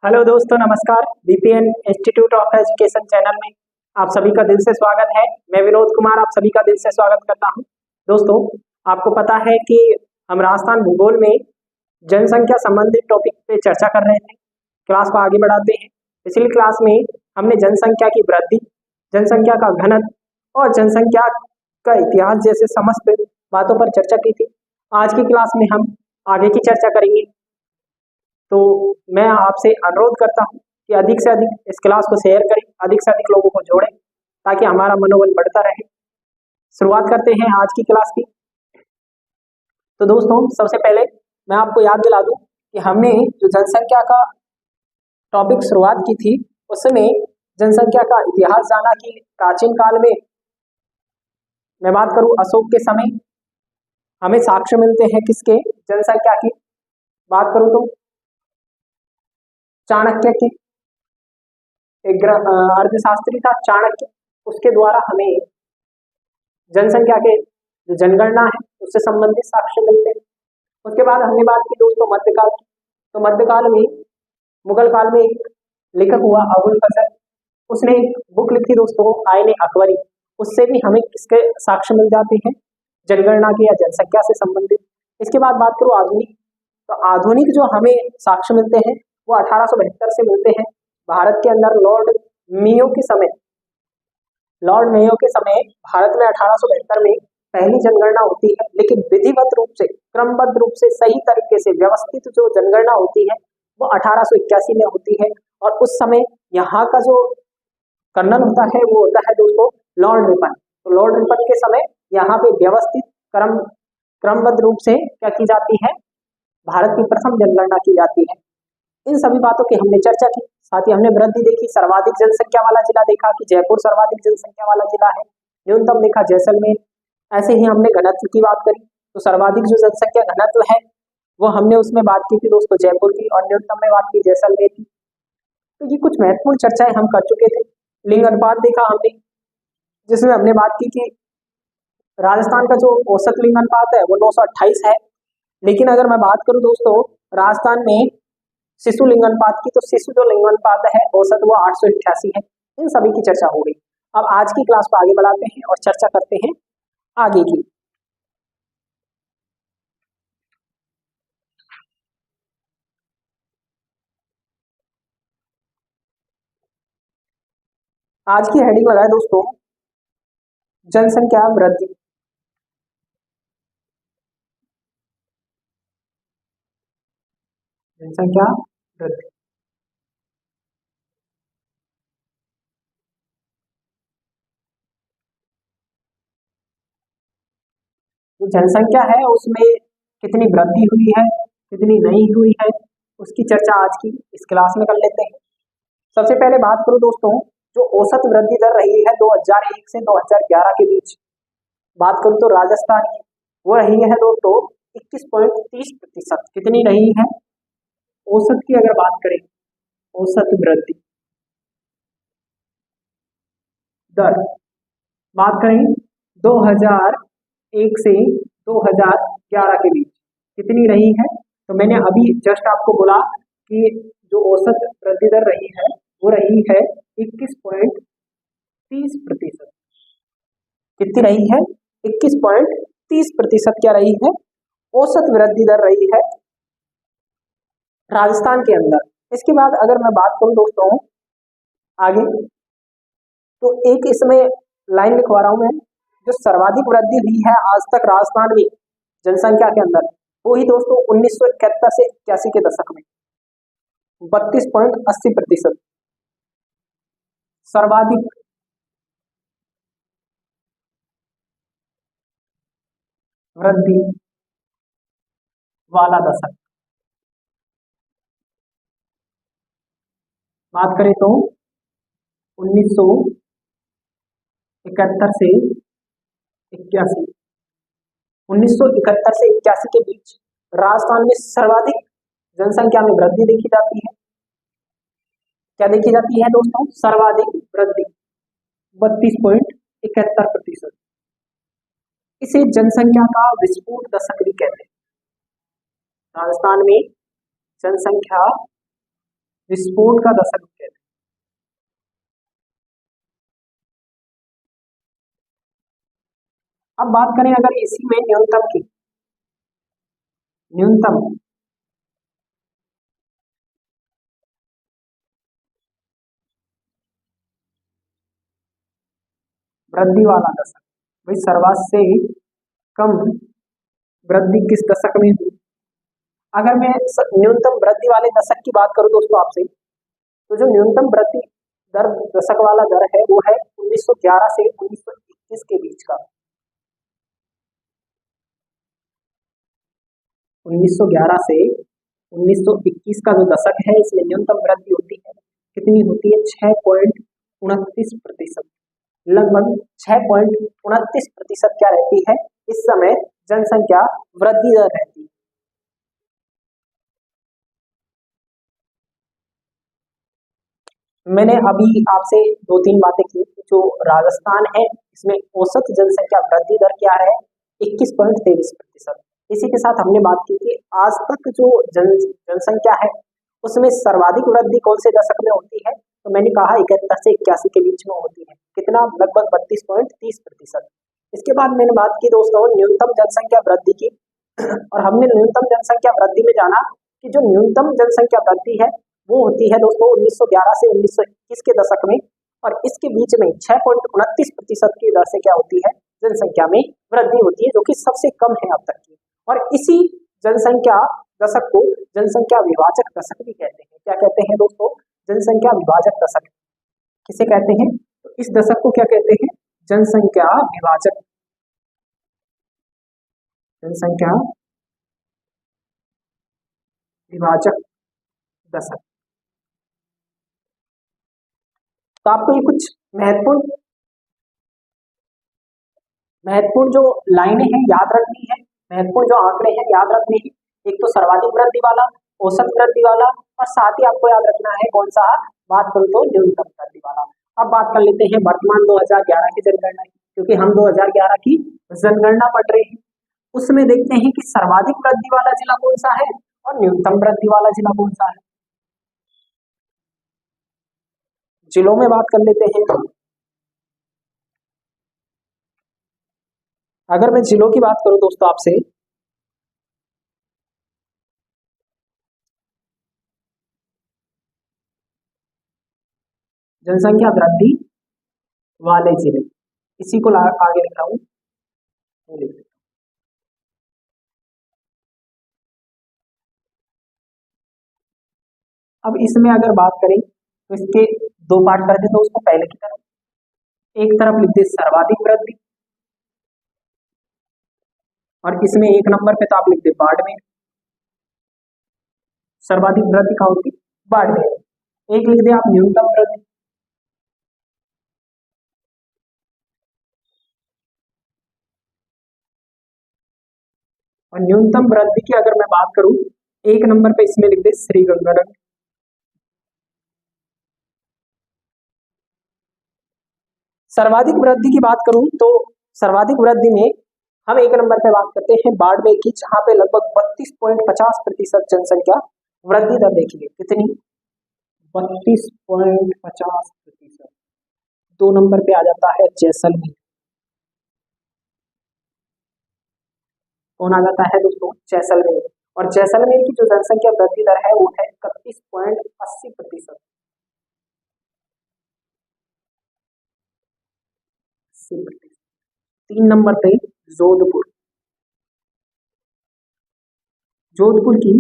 Hello दोस्तों, नमस्कार। BPN institute of education channel में आप सभी का दिल से स्वागत है। मैं विनोद कुमार आप सभी का दिल से स्वागत करता हूं। दोस्तों, आपको पता है कि हम राजस्थान भूगोल में जनसंख्या संबंधित टॉपिक पे चर्चा कर रहे थे। क्लास को आगे बढ़ाते हैं। पिछली क्लास में हमने जनसंख्या की वृद्धि, जनसंख्या का घनत्व और जनसंख्या का इतिहास जैसे समस्त बातों पर चर्चा की थी। आज की क्लास में हम आगे की चर्चा करेंगे। तो मैं आपसे अनुरोध करता हूं कि अधिक से अधिक इस क्लास को शेयर करें, अधिक से अधिक लोगों को जोड़ें ताकि हमारा मनोबल बढ़ता रहे। शुरुआत करते हैं आज की क्लास की। तो दोस्तों, सबसे पहले मैं आपको याद दिला दूं कि हमने जो जनसंख्या का टॉपिक शुरुआत की थी उसमें जनसंख्या का इतिहास जाना कि प्राचीन काल में मैं बात करूं अशोक के समय हमें साक्ष्य मिलते हैं किसके, जनसंख्या की बात करूं तो चाणक्य की, एक अर्थशास्त्री था चाणक्य, उसके द्वारा हमें जनसंख्या के जो जनगणना है उससे संबंधित साक्ष्य मिलते हैं। उसके बाद हमने बात की दोस्तों मध्यकाल की। तो मध्यकाल में मुगल काल में एक लेखक हुआ अबुल फजल, उसने एक बुक लिखी दोस्तों आईने अकबरी। उससे भी हमें किसके साक्ष्य मिल जाते हैं, जनगणना की या जनसंख्या से संबंधित। इसके बाद बात करूँ आधुनिक, तो आधुनिक जो हमें साक्ष्य मिलते हैं वो 1872 से मिलते हैं। भारत के अंदर लॉर्ड मेयो के समय भारत में 1872 में पहली जनगणना होती है, लेकिन विधिवत रूप से, क्रमबद्ध रूप से, सही तरीके से व्यवस्थित जो जनगणना होती है वो 1881 में होती है। और उस समय यहाँ का जो कर्नल होता है वो होता है दोस्तों लॉर्ड रिपन। तो लॉर्ड रिपन के समय यहाँ पे व्यवस्थित क्रमबद्ध रूप से क्या की जाती है, भारत की प्रथम जनगणना की जाती है। इन सभी बातों की हमने चर्चा की। साथ ही हमने वृद्धि देखी, सर्वाधिक जनसंख्या वाला जिला देखा कि जयपुर सर्वाधिक जनसंख्या वाला जिला है, न्यूनतम देखा जैसलमेर। ऐसे ही हमने घनत्व की बात करी, तो सर्वाधिक जो जनसंख्या घनत्व है वो हमने उसमें बात की थी दोस्तों जयपुर की, और न्यूनतम में बात की जैसलमेर की। तो ये कुछ महत्वपूर्ण चर्चाएं हम कर चुके थे। लिंग अनुपात देखा हमने, जिसमें हमने बात की कि राजस्थान का जो औसत लिंग अनुपात है वो 928 है। लेकिन अगर मैं बात करूं दोस्तों राजस्थान में शिशु लिंग अनुपात की, तो शिशु जो लिंग अनुपात है औसत वो 888 है। इन सभी की चर्चा हो गई। अब आज की क्लास को आगे बढ़ाते हैं और चर्चा करते हैं आगे की। आज की हेडिंग लगाए दोस्तों जनसंख्या वृद्धि। जनसंख्या वृद्धि। जो जनसंख्या है उसमें कितनी वृद्धि हुई है, कितनी नहीं हुई है, उसकी चर्चा आज की इस क्लास में कर लेते हैं। सबसे पहले बात करूं दोस्तों, जो औसत वृद्धि दर रही है 2001 से 2011 के बीच, बात करूं तो राजस्थान की वो रही है दोस्तों 21.30%। कितनी रही है औसत की अगर बात करें, औसत वृद्धि दर बात करें 2001 से 2011 के बीच कितनी रही है, तो मैंने अभी जस्ट आपको बोला कि जो औसत वृद्धि दर रही है वो रही है 21.30%। कितनी रही है, 21.30% क्या रही है, औसत वृद्धि दर रही है राजस्थान के अंदर। इसके बाद अगर मैं बात करूं दोस्तों आगे, तो एक इसमें लाइन लिखवा रहा हूं मैं, जो सर्वाधिक वृद्धि हुई है आज तक राजस्थान में जनसंख्या के अंदर, वो ही दोस्तों 1971 से 81 के दशक में 32.80% सर्वाधिक वृद्धि वाला दशक। बात करें तो 1971 से 81, 1971 से 81 के बीच राजस्थान में सर्वाधिक जनसंख्या में वृद्धि देखी जाती है। क्या देखी जाती है दोस्तों, सर्वाधिक वृद्धि 32.71%। इसे जनसंख्या का विस्फोट दशक भी कहते हैं। राजस्थान में जनसंख्या विस्फोट का दशक कहते हैं। अब बात करें अगर इसी में न्यूनतम की, न्यूनतम वृद्धि वाला दशक, भाई सर्वात से कम वृद्धि किस दशक में हुई? अगर मैं न्यूनतम वृद्धि वाले दशक की बात करूं दोस्तों आपसे, तो जो न्यूनतम वृद्धि दर दशक वाला दर है वो है 1911 से 1921 के बीच का। 1911 से 1921 का जो दशक है इसमें न्यूनतम वृद्धि होती है, कितनी होती है? 6.29%। लगभग 6.29% क्या रहती है इस समय जनसंख्या वृद्धि दर रहती है। मैंने अभी आपसे दो तीन बातें की। जो राजस्थान है इसमें औसत जनसंख्या वृद्धि दर क्या है? 21.23%। इसी के साथ हमने बात की कि आज तक जो जनसंख्या है उसमें सर्वाधिक वृद्धि कौन से दशक में होती है? तो मैंने कहा 71 से 81 के बीच में होती है। कितना? लगभग 32.30%। इसके बाद मैंने बात की दोस्तों न्यूनतम जनसंख्या वृद्धि की और हमने न्यूनतम जनसंख्या वृद्धि में जाना कि जो न्यूनतम जनसंख्या वृद्धि है वो होती है दोस्तों 1911 से 1921 के दशक में, और इसके बीच में 6.29% की दर से क्या होती है? जनसंख्या में वृद्धि होती है, जो कि सबसे कम है अब तक की। और इसी जनसंख्या दशक को जनसंख्या विभाजक दशक भी कहते हैं। क्या कहते हैं दोस्तों? जनसंख्या विभाजक दशक किसे कहते हैं? तो इस दशक को क्या कहते हैं? जनसंख्या विभाजक, जनसंख्या विभाजक दशक। तो आपको ये कुछ महत्वपूर्ण महत्वपूर्ण जो लाइनें हैं याद रखनी है, महत्वपूर्ण जो आंकड़े हैं याद रखने हैं। एक तो सर्वाधिक वृद्धि वाला, औसत वृद्धि वाला, और साथ ही आपको याद रखना है कौन सा? बात करूं तो न्यूनतम वृद्धि वाला। अब बात कर लेते हैं वर्तमान 2011 की जनगणना की, क्योंकि हम 2011 की जनगणना पढ़ रहे हैं। उसमें देखते हैं कि सर्वाधिक वृद्धि वाला जिला कौन सा है और न्यूनतम वृद्धि वाला जिला कौन सा है। जिलों में बात कर लेते हैं। अगर मैं जिलों की बात करूं दोस्तों आपसे, जनसंख्या वृद्धि वाले जिले, इसी को आगे लिख रहा हूं, अब इसमें अगर बात करें तो इसके दो पार्ट कर देते हैं उसको। पहले की तरफ एक तरफ लिख दे सर्वाधिक वृद्धि, और इसमें एक नंबर पे तो आप लिख दे बाड़मेर। सर्वाधिक वृद्धि कहाँ होती? बाड़मेर। एक लिख दे आप न्यूनतम वृद्धि, और न्यूनतम वृद्धि की अगर मैं बात करूं एक नंबर पे इसमें लिख दे श्रीगंगानगर। सर्वाधिक वृद्धि की बात करूं तो सर्वाधिक वृद्धि में हम एक नंबर पे बात करते हैं बाड़मेर की, जहां पे लगभग 32.50% जनसंख्या वृद्धि दर देखी गई। कितनी? 32.50%। दो नंबर पे आ जाता है जैसलमेर। कौन आ जाता है दोस्तों? जैसलमेर। और जैसलमेर की जो जनसंख्या वृद्धि दर है वो है 31.80%। 3 नंबर पे जोधपुर। जोधपुर की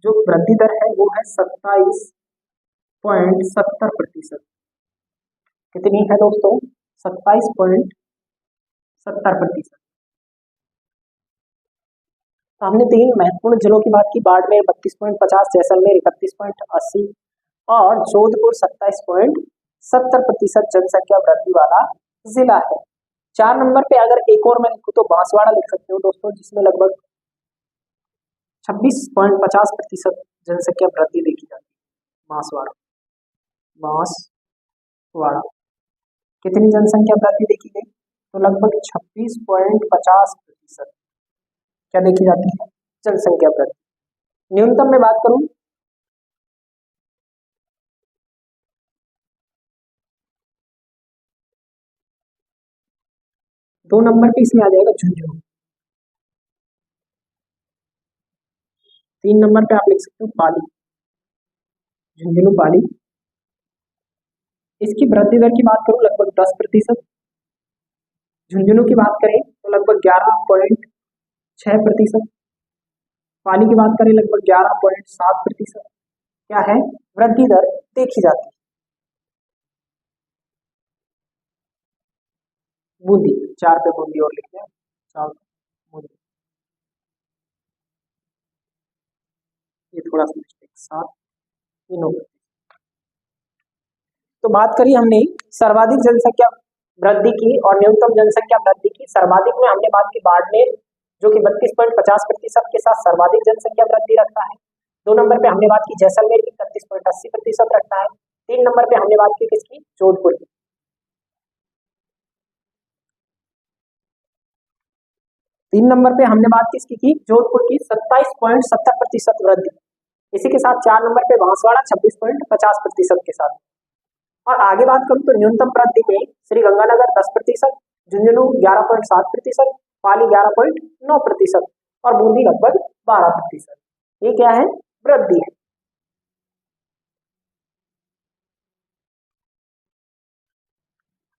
जो वृद्धि दर है वो है 27.70%। कितनी है दोस्तों? 27.70%। तो हमने तीन महत्वपूर्ण जिलों की बात की, बाड़मेर 32.50, जैसलमेर 31.80 और जोधपुर 27.70% जनसंख्या वृद्धि वाला जिला है। 4 नंबर पे अगर एक और मैं लिखूं तो बांसवाड़ा लिख सकते हो दोस्तों, जिसमें लगभग 26.50% जनसंख्या वृद्धि देखी जाती है। बांसवाड़ा, बांसवाड़ा कितनी जनसंख्या वृद्धि देखी गई? तो लगभग 26.50% क्या देखी जाती है? जनसंख्या वृद्धि। न्यूनतम में बात करूं 2 नंबर पे इसमें आ जाएगा झुंझुनू। 3 नंबर पे आप लिख सकते हो पाली, झुंझुनू पाली। इसकी वृद्धि दर की बात करूं लगभग 10%। झुंझुनू की बात करें तो लगभग 11.6%। पाली की बात करें लगभग 11.7%। क्या है, वृद्धि दर देखी जाती है। बूंदी, 4 पे बूंदी और लिखते हैं, 4 बूंदी, ये थोड़ा सा मिस्टेक, 7 9। तो बात करी हमने सर्वाधिक जनसंख्या वृद्धि की और न्यूनतम जनसंख्या वृद्धि की। सर्वाधिक में हमने बात की बाड़मेर, जो कि 32.50% के साथ सर्वाधिक जनसंख्या वृद्धि रखता है। 2 नंबर पे हमने बात की जैसलमेर की, 31.80% रखता है। 3 नंबर पे हमने बात की किसकी, जोधपुर की। 3 नंबर पे हमने बात किसकी की, जोधपुर की, 27.70% वृद्धि। इसी के साथ 4 नंबर पे बांसवाड़ा 26.50% के साथ। और आगे बात करूं तो न्यूनतम वृद्धि में श्री गंगानगर 10%, झुंझुनू 11.7%, पाली 11.9% और बूंदी लगभग 12%। ये क्या है, वृद्धि है।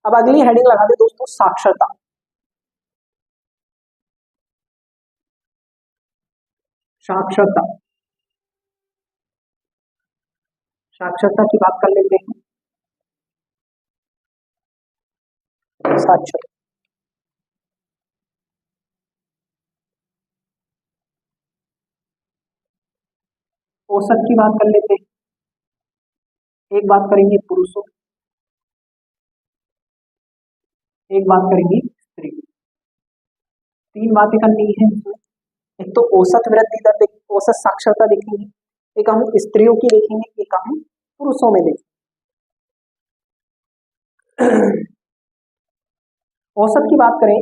अब अगली हेडिंग लगा दे दोस्तों, साक्षरता। साक्षरता, साक्षरता की बात कर लेते हैं। साक्षर औसत की बात कर लेते हैं। एक बात करेंगे पुरुषों, एक बात करेंगे स्त्री। 3 बातें करनी है इसमें। एक तो औसत वृद्धि दर औसत साक्षरता देखेंगे, एक हम स्त्रियों की देखेंगे, एक हम पुरुषों में देखेंगे। औसत की बात करें,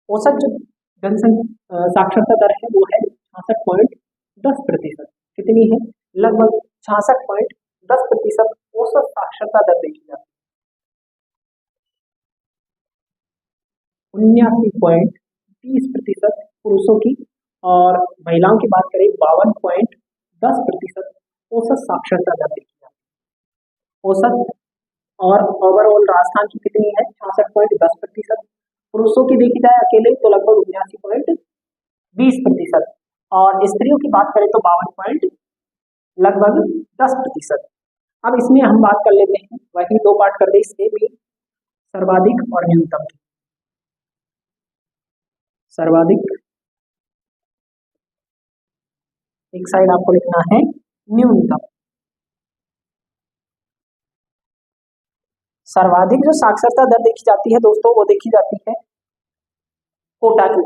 औसत जो जनसंख्या साक्षरता दर है वो है 66.10%। कितनी है, लगभग 66.10% औसत साक्षरता दर देखी जाती है। 79.30% पुरुषों की, और महिलाओं की बात करें 52.10% औसत साक्षरता दर देखी जाती है। औसत और ओवरऑल राजस्थान की कितनी है, 66.10%। पुरुषों की देखी जाए अकेले तो लगभग 79.20%, और स्त्रियों की बात करें तो 52 पॉइंट लगभग 10%। अब इसमें हम बात कर लेते हैं, वही 2 पार्ट कर दे इसके भी, सर्वाधिक और न्यूनतम की। सर्वाधिक एक साइड आपको लिखना है, न्यूनतम। सर्वाधिक जो साक्षरता दर देखी जाती है दोस्तों, वो देखी जाती है कोटा की।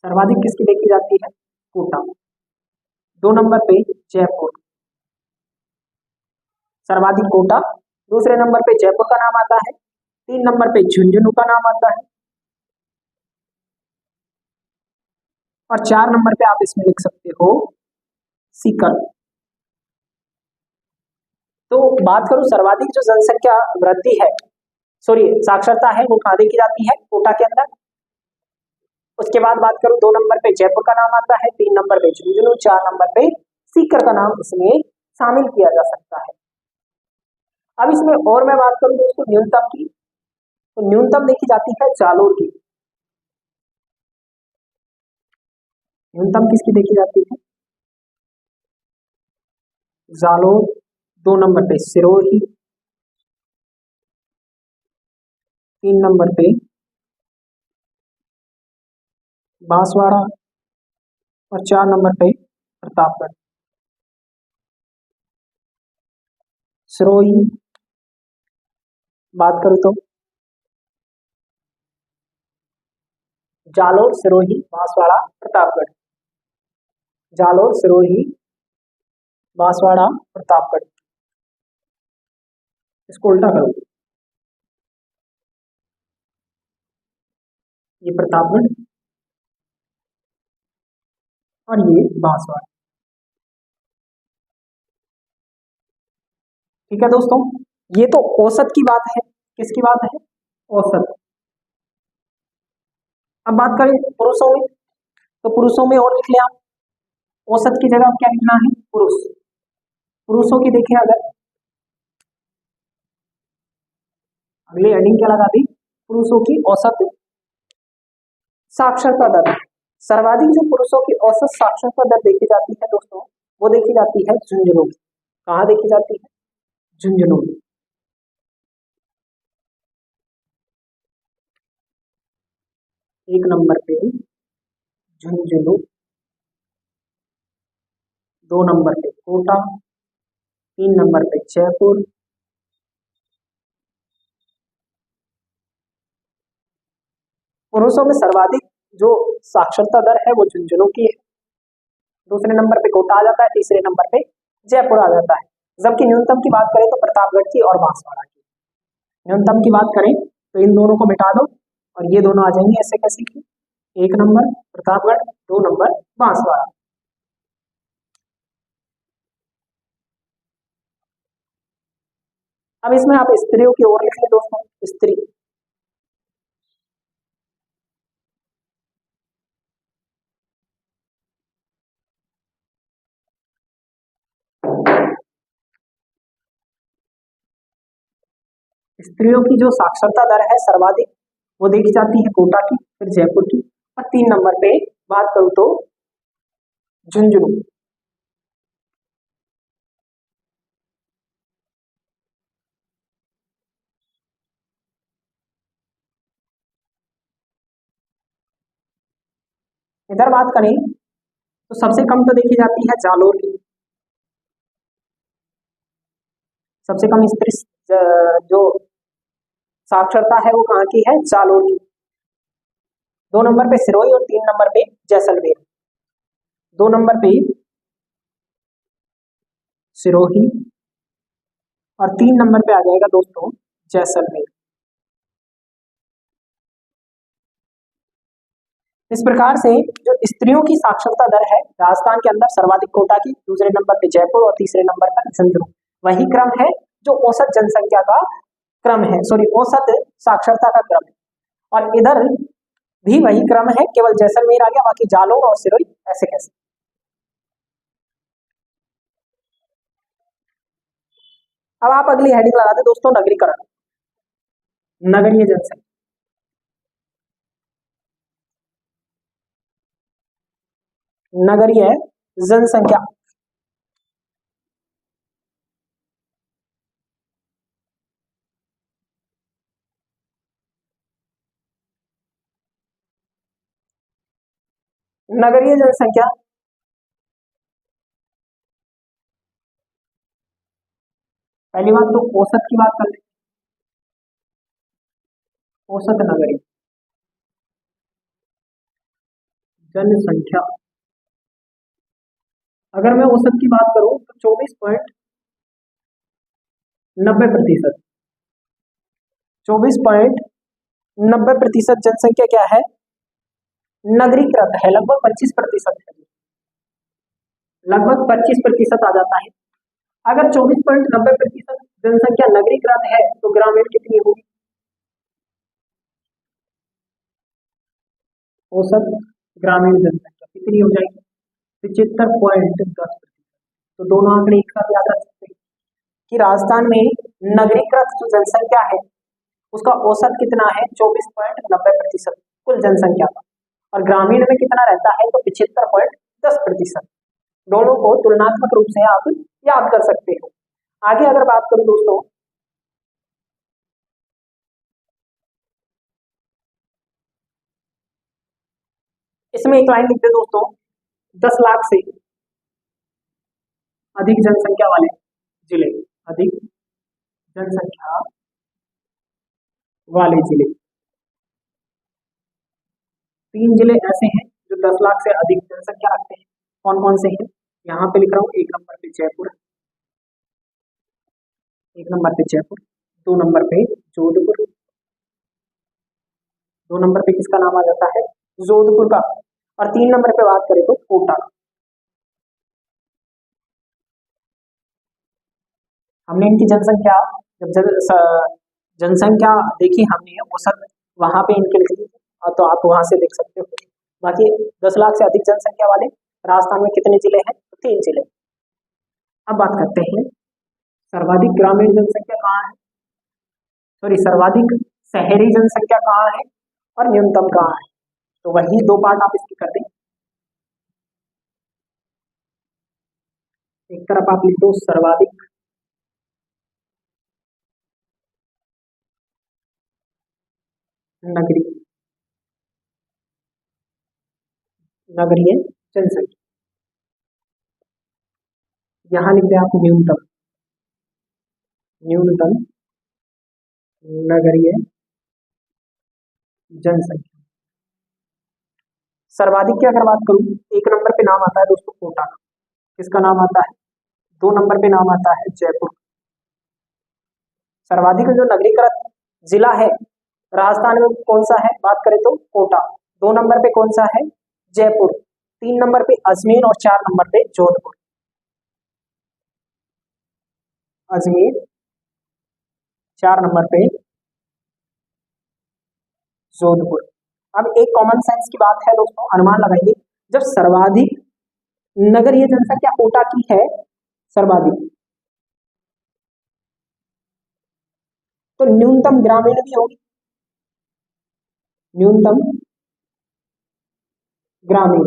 सर्वाधिक किसकी देखी जाती है, कोटा। 2 नंबर पे जयपुर, सर्वाधिक कोटा। दूसरे नंबर पे जयपुर का नाम आता है। 3 नंबर पे झुंझुनू का नाम आता है, और 4 नंबर पे आप इसमें लिख सकते हो सीकर। तो बात करूं सर्वाधिक जो जनसंख्या वृद्धि है, सॉरी साक्षरता है, वो कहाँ देखी जाती है, कोटा के अंदर। उसके बाद बात करूं 2 नंबर पे जयपुर का नाम आता है, 3 नंबर पे झुंझुनू, 4 नंबर पे सीकर का नाम इसमें शामिल किया जा सकता है। अब इसमें और मैं बात करूं दोस्तों न्यूनतम की, तो न्यूनतम देखी जाती है जालोर की। न्यूनतम किसकी देखी जाती है, जालोर। 2 नंबर पे सिरोही, 3 नंबर पे बांसवाड़ा, और 4 नंबर पे प्रतापगढ़। सिरोही बात करूं तो जालोर, सिरोही, बांसवाड़ा, प्रतापगढ़। जालोर, सिरोही, बांसवाड़ा, प्रतापगढ़। इसको उल्टा करो, ये प्रतापगढ़ और ये बांसवाड़ा। ठीक है दोस्तों, ये तो औसत की बात है, किसकी बात है, औसत। अब बात करें पुरुषों में, तो पुरुषों में और लिख लिया, औसत की जगह क्या लिखना है, पुरुष। पुरुषों की देखें अगर, अगली हेडिंग क्या लगा दी, पुरुषों की औसत साक्षरता दर। सर्वाधिक जो पुरुषों की औसत साक्षरता दर देखी जाती है दोस्तों, वो देखी जाती है झुंझुनू में। कहाँ देखी जाती है, झुंझुनू में। एक नंबर पे झुंझुनू, दो नंबर पे कोटा, तीन नंबर पे जयपुर, पुरुषों में सर्वाधिक जो साक्षरता दर है वो झुंझुनू की है, दूसरे नंबर पे कोटा आ जाता है, तीसरे नंबर पे जयपुर आ जाता है। जबकि न्यूनतम की बात करें तो प्रतापगढ़ की और बांसवाड़ा की। न्यूनतम की बात करें तो इन दोनों को मिटा दो और ये दोनों आ जाएंगे ऐसे कैसे की, एक नंबर प्रतापगढ़, दो नंबर बांसवाड़ा। अब इसमें आप स्त्रियों की ओर लिख लें दोस्तों, स्त्री। स्त्रियों की जो साक्षरता दर है सर्वाधिक, वो देखी जाती है कोटा की, फिर जयपुर की, और तीन नंबर पे बात करूं तो झुंझुनू। इधर बात करें तो सबसे कम तो देखी जाती है जालोर की, सबसे कम स्त्री जो साक्षरता है वो कहाँ की है, जालोर की। दो नंबर पे सिरोही और तीन नंबर पे जैसलमेर। दो नंबर पे सिरोही और तीन नंबर पे आ जाएगा दोस्तों जैसलमेर। इस प्रकार से जो स्त्रियों की साक्षरता दर है राजस्थान के अंदर सर्वाधिक कोटा की, दूसरे नंबर पे जयपुर और तीसरे नंबर पर झुंझुनू। वही क्रम है जो औसत जनसंख्या का क्रम है, सॉरी औसत साक्षरता का क्रम है। और इधर भी वही क्रम है, केवल जैसलमेर आ गया, बाकी जालौर और सिरोही ऐसे कैसे। अब आप अगली हेडिंग लगा दे दोस्तों, नगरीकरण, नगरीय जनसंख्या। नगरीय जनसंख्या, नगरीय जनसंख्या। पहली बात तो औसत की बात कर ले, औसत नगरीय जनसंख्या। अगर मैं औसत की बात करूं तो 24.90%, 24.90% जनसंख्या क्या है, नगरीकृत है, लगभग 25% है, लगभग 25% आ जाता है। अगर 24.90% जनसंख्या नगरीकृत है तो ग्रामीण कितनी होगी, औसत ग्रामीण जनसंख्या कितनी हो जाएगी, 75.10%। तो दोनों आंकड़े एक साथ याद रख सकते हैं कि राजस्थान में नगरीकृत जो जनसंख्या है उसका औसत कितना है, 24.90% कुल जनसंख्या का। और ग्रामीण में कितना रहता है, तो 75.10%। दोनों को तुलनात्मक रूप से आप याद कर सकते हो। आगे अगर बात करूं दोस्तों, इसमें एक लाइन लिख दे दोस्तों, 10 लाख से अधिक जनसंख्या वाले जिले, अधिक जनसंख्या वाले जिले। तीन जिले ऐसे हैं जो 10 लाख से अधिक जनसंख्या रखते हैं, कौन कौन से हैं, यहाँ पे लिख रहा हूँ। एक नंबर पे जयपुर, एक नंबर पे जयपुर, दो नंबर पे जोधपुर, दो नंबर पे किसका नाम आ जाता है, जोधपुर का, और तीन नंबर पे बात करें तो कोटा। हमने इनकी जनसंख्या जब जनसंख्या देखी हमने औसत वहां पे इनके लिख दी, तो आप वहां से देख सकते हो। बाकी 10 लाख से अधिक जनसंख्या वाले राजस्थान में कितने जिले हैं? तो 3 जिले। अब बात करते हैं सर्वाधिक ग्रामीण जनसंख्या कहाँ है, सॉरी सर्वाधिक शहरी जनसंख्या कहाँ है और न्यूनतम कहाँ है। तो वही दो पार्ट आप इसके कर दें। एक तरफ आप लिख दो सर्वाधिक नगरीय नगरीय जनसंख्या, यहाँ लिख दें आप न्यूनतम न्यूनतम नगरीय जनसंख्या। सर्वाधिक की अगर बात करूं, एक नंबर पे नाम आता है दोस्तों कोटा का। किसका नाम आता है? 2 नंबर पे नाम आता है जयपुर। सर्वाधिक जो नगरीकृत जिला है राजस्थान में कौन सा है? बात करें तो कोटा। 2 नंबर पे कौन सा है? जयपुर। 3 नंबर पे अजमेर और 4 नंबर पे जोधपुर। अजमेर, 4 नंबर पे जोधपुर। अब एक कॉमन सेंस की बात है दोस्तों, अनुमान लगाइए, जब सर्वाधिक नगरीय जनसंख्या कोटा की है सर्वाधिक, तो न्यूनतम ग्रामीण भी होगी। न्यूनतम ग्रामीण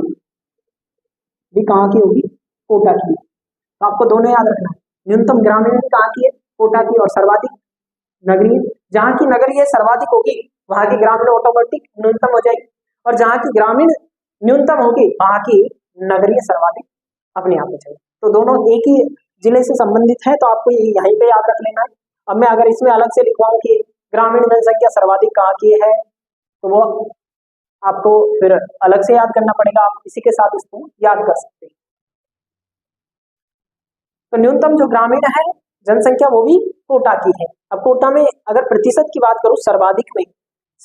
भी कहाँ की होगी? कोटा की। तो आपको दोनों याद रखना है, न्यूनतम ग्रामीण भी कहाँ की है? कोटा की। और सर्वाधिक नगरीय, जहाँ की नगरीय सर्वाधिक होगी वहां की ग्रामीण ऑटोमेटिक न्यूनतम हो जाएगी, और जहाँ की ग्रामीण न्यूनतम होगी वहां की नगरीय सर्वाधिक अपने आप हो जाएगी। तो दोनों एक ही जिले से संबंधित है, तो आपको यहीं पे याद रख लेना है। अब मैं अगर इसमें अलग से लिखवाऊं कि ग्रामीण जनसंख्या सर्वाधिक कहाँ की है, तो वो आपको फिर अलग से याद करना पड़ेगा, आप इसी के साथ इसको याद कर सकते हैं। तो न्यूनतम जो ग्रामीण है जनसंख्या वो भी कोटा की है। अब कोटा में अगर प्रतिशत की बात करूं, सर्वाधिक में,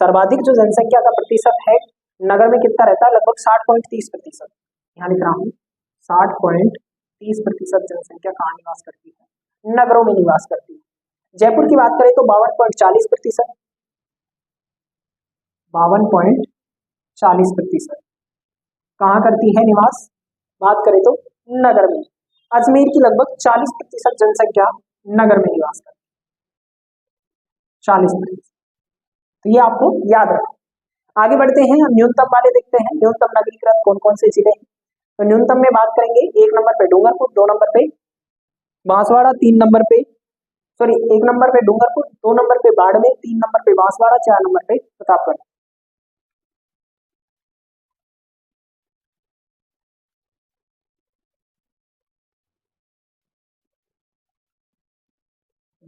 सर्वाधिक जो जनसंख्या का प्रतिशत है नगर में कितना रहता है? लगभग 60.30%। यहाँ लिख रहा हूँ 60.30% जनसंख्या कहाँ निवास करती है? नगरों में निवास करती है। जयपुर की बात करें तो 52.40%, 52.40% कहाँ करती है निवास? बात करें तो नगर में। अजमेर की लगभग 40% जनसंख्या नगर में निवास करती है, 40%। तो ये आपको याद रखना। आगे बढ़ते हैं, हम न्यूनतम वाले देखते हैं, न्यूनतम नगरीकृत कौन कौन से जिले हैं। तो न्यूनतम में बात करेंगे, 1 नंबर पे डूंगरपुर, 2 नंबर पे बांसवाड़ा, 3 नंबर पे, सॉरी 1 नंबर पे डूंगरपुर, 2 नंबर पे बाड़मेर, 3 नंबर पे बांसवाड़ा, 4 नंबर पे प्रतापगढ़।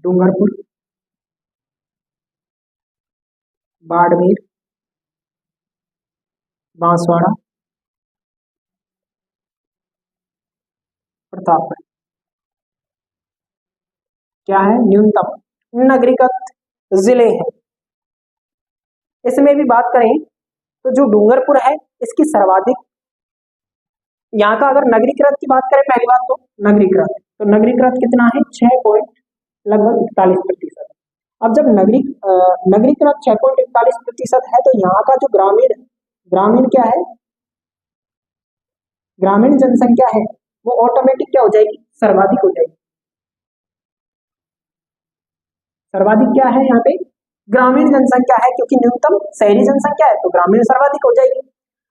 डूंगरपुर, बाड़मेर, बांसवाड़ा, प्रतापगढ़। क्या है? न्यूनतम नगरीकृत जिले हैं। इसमें भी बात करें तो जो डूंगरपुर है इसकी सर्वाधिक, यहाँ का अगर नगरीकृत की बात करें, पहली बात तो नगरीकृत, तो नगरीकृत कितना है? 6 पॉइंट लगभग 41%। अब जब नगरीकृत 6.41% है, तो यहाँ का जो ग्रामीण ग्रामीण क्या है? ग्रामीण जनसंख्या है वो ऑटोमेटिक क्या हो जाएगी? सर्वाधिक हो जाएगी। सर्वाधिक क्या है यहाँ पे? ग्रामीण जनसंख्या है, क्योंकि न्यूनतम शहरी जनसंख्या है तो ग्रामीण सर्वाधिक हो जाएगी।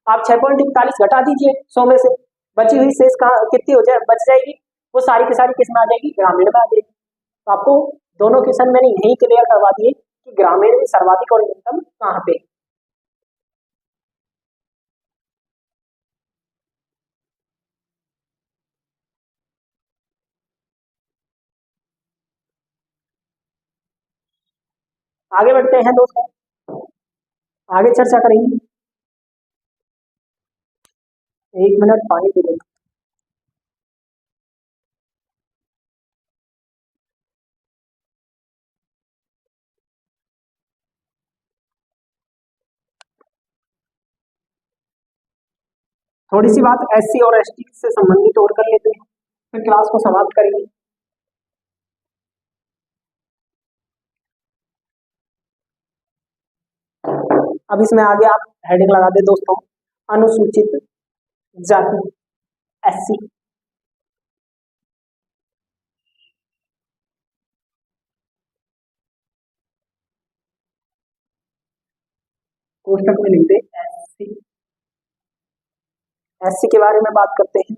आप 6.41 घटा दीजिए 100 में से, बची हुई शेष कहाँ कितनी हो जाए बच जाएगी? वो सारी की सारी किस में आ जाएगी? ग्रामीण में आ जाएगी। तो आपको दोनों क्वेश्चन मैंने यही क्लियर करवा दिए कि ग्रामीण में सर्वाधिक और न्यूनतम कहाँ पे। आगे बढ़ते हैं दोस्तों, आगे चर्चा करेंगे। 1 मिनट पानी पी लें। थोड़ी सी बात एससी और एसटी से संबंधित और कर लेते हैं, फिर क्लास को समाप्त करेंगे। अब इसमें आगे आप हेडिंग लगा दे दोस्तों, अनुसूचित जाति, SC। कोष्टक में लिख दे SC। SC के बारे में बात करते हैं।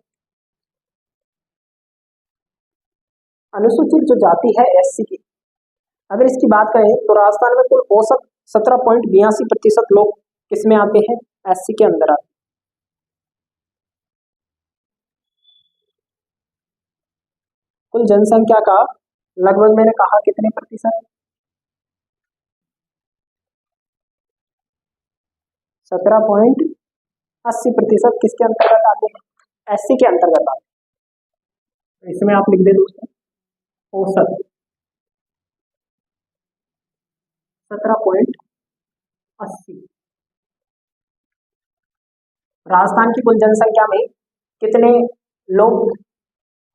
अनुसूचित जो जाति है SC की, अगर इसकी बात करें तो राजस्थान में कुल औसत 17.82% लोग किसमें आते हैं, SC के अंदर आते हैं। कुल जनसंख्या का लगभग मैंने कहा कितने प्रतिशत, 17.80% किसके अंतर्गत आते हैं, SC के अंतर्गत आते हैं। इसमें आप लिख दे दोस्तों औसत 17.80। राजस्थान की कुल जनसंख्या में कितने लोग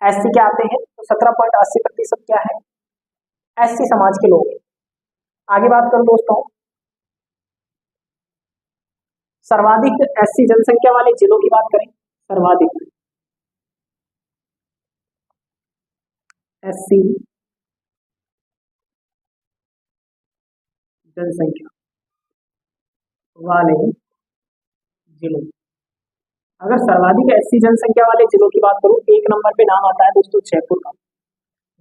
SC के आते हैं, तो 17.80% क्या है, SC समाज के लोग हैं। आगे बात करूं दोस्तों, सर्वाधिक SC जनसंख्या वाले जिलों की बात करें, सर्वाधिक SC जनसंख्या वाले जिले, अगर सर्वाधिक SC जनसंख्या वाले जिलों की बात करूं, एक नंबर पे नाम आता है दोस्तों जयपुर का।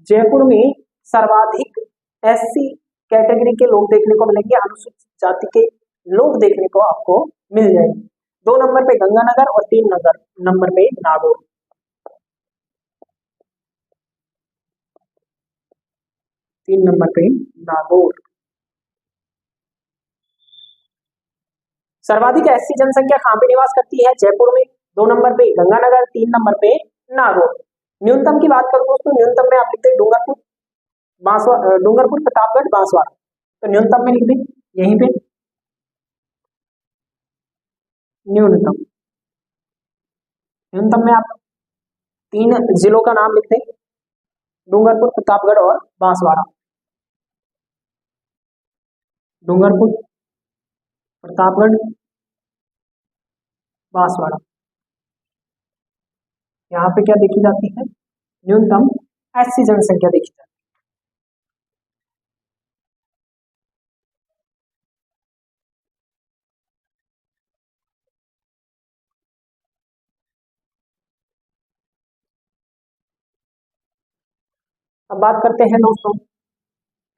जयपुर में सर्वाधिक SC कैटेगरी के लोग देखने को मिलेंगे, अनुसूचित जाति के लोग देखने को आपको मिल जाएंगे। 2 नंबर पे गंगानगर और 3 नंबर पे नागौर। 3 नंबर पे नागौर। सर्वाधिक SC जनसंख्या कहां पे निवास करती है, जयपुर में। 2 नंबर पे गंगानगर, 3 नंबर पे नागौर। न्यूनतम की बात करूं दोस्तों, न्यूनतम में आप लिखते हैं डूंगरपुर, प्रतापगढ़, बांसवाड़ा। तो न्यूनतम में लिख दें यहीं पे न्यूनतम। न्यूनतम में आप 3 जिलों का नाम लिख दें, डूंगरपुर, प्रतापगढ़ और बांसवाड़ा। डूंगरपुर, प्रतापगढ़, बांसवाड़ा। यहाँ पे क्या देखी जाती है, न्यूनतम SC जनसंख्या देखी जाती है। अब बात करते हैं दोस्तों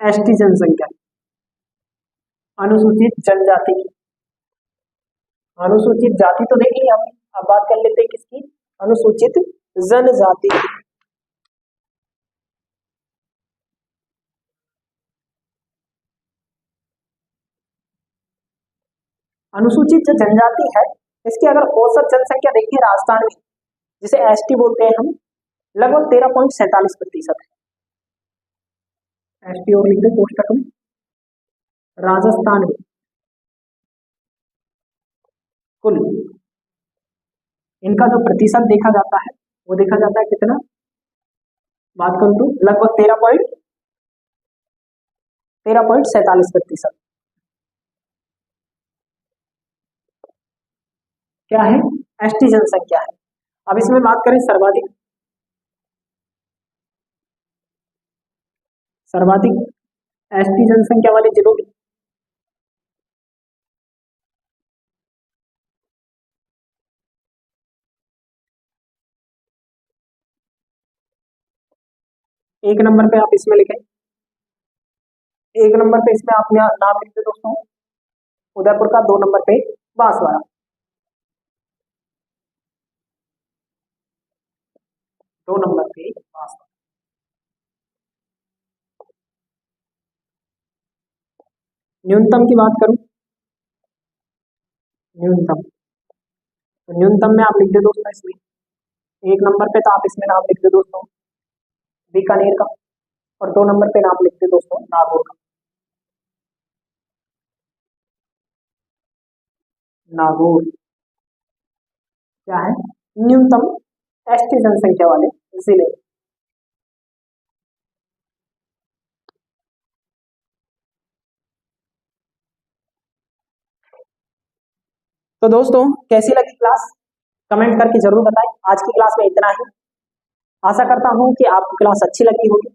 ST जनसंख्या, अनुसूचित जनजाति की। अनुसूचित जाति तो देखी हम, अब बात कर लेते हैं किसकी, अनुसूचित जनजाति। अनुसूचित जो जनजाति है, इसकी अगर औसत जनसंख्या देखें राजस्थान में, जिसे ST बोलते हैं हम, लगभग 13.47% है। ST और लिखते कोष्टक में। राजस्थान में कुल इनका जो प्रतिशत देखा जाता है, वो देखा जाता है कितना, बात करूं तो लगभग 13.47% क्या है, ST जनसंख्या है। अब इसमें बात करें सर्वाधिक ST जनसंख्या वाले जिलों की, एक नंबर पे आप इसमें लिखें, एक नंबर पे इसमें आप नाम लिखते दोस्तों उदयपुर का, 2 नंबर पे बांसवाड़ा। 2 नंबर पे बांसवाड़ा। न्यूनतम की बात करूं, न्यूनतम, तो न्यूनतम में आप लिख दे दोस्तों इसमें, एक नंबर पे तो आप इसमें नाम लिख दे दोस्तों बीकानेर का, और 2 नंबर पे नाम लिख दे दोस्तों नागौर का। नागौर क्या है, न्यूनतम ST जनसंख्या वाले जिले। तो दोस्तों कैसी लगी क्लास, कमेंट करके जरूर बताएं। आज की क्लास में इतना ही। आशा करता हूं कि आपको क्लास अच्छी लगी होगी।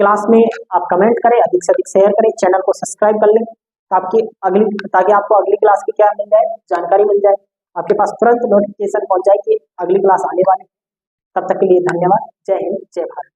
क्लास में आप कमेंट करें, अधिक से अधिक शेयर करें, चैनल को सब्सक्राइब कर लें ताकि आपको अगली क्लास की क्या मिल जाए, जानकारी मिल जाए, आपके पास तुरंत नोटिफिकेशन पहुंच जाए कि अगली क्लास आने वाली है। तब तक के लिए धन्यवाद। जय हिंद, जय भारत।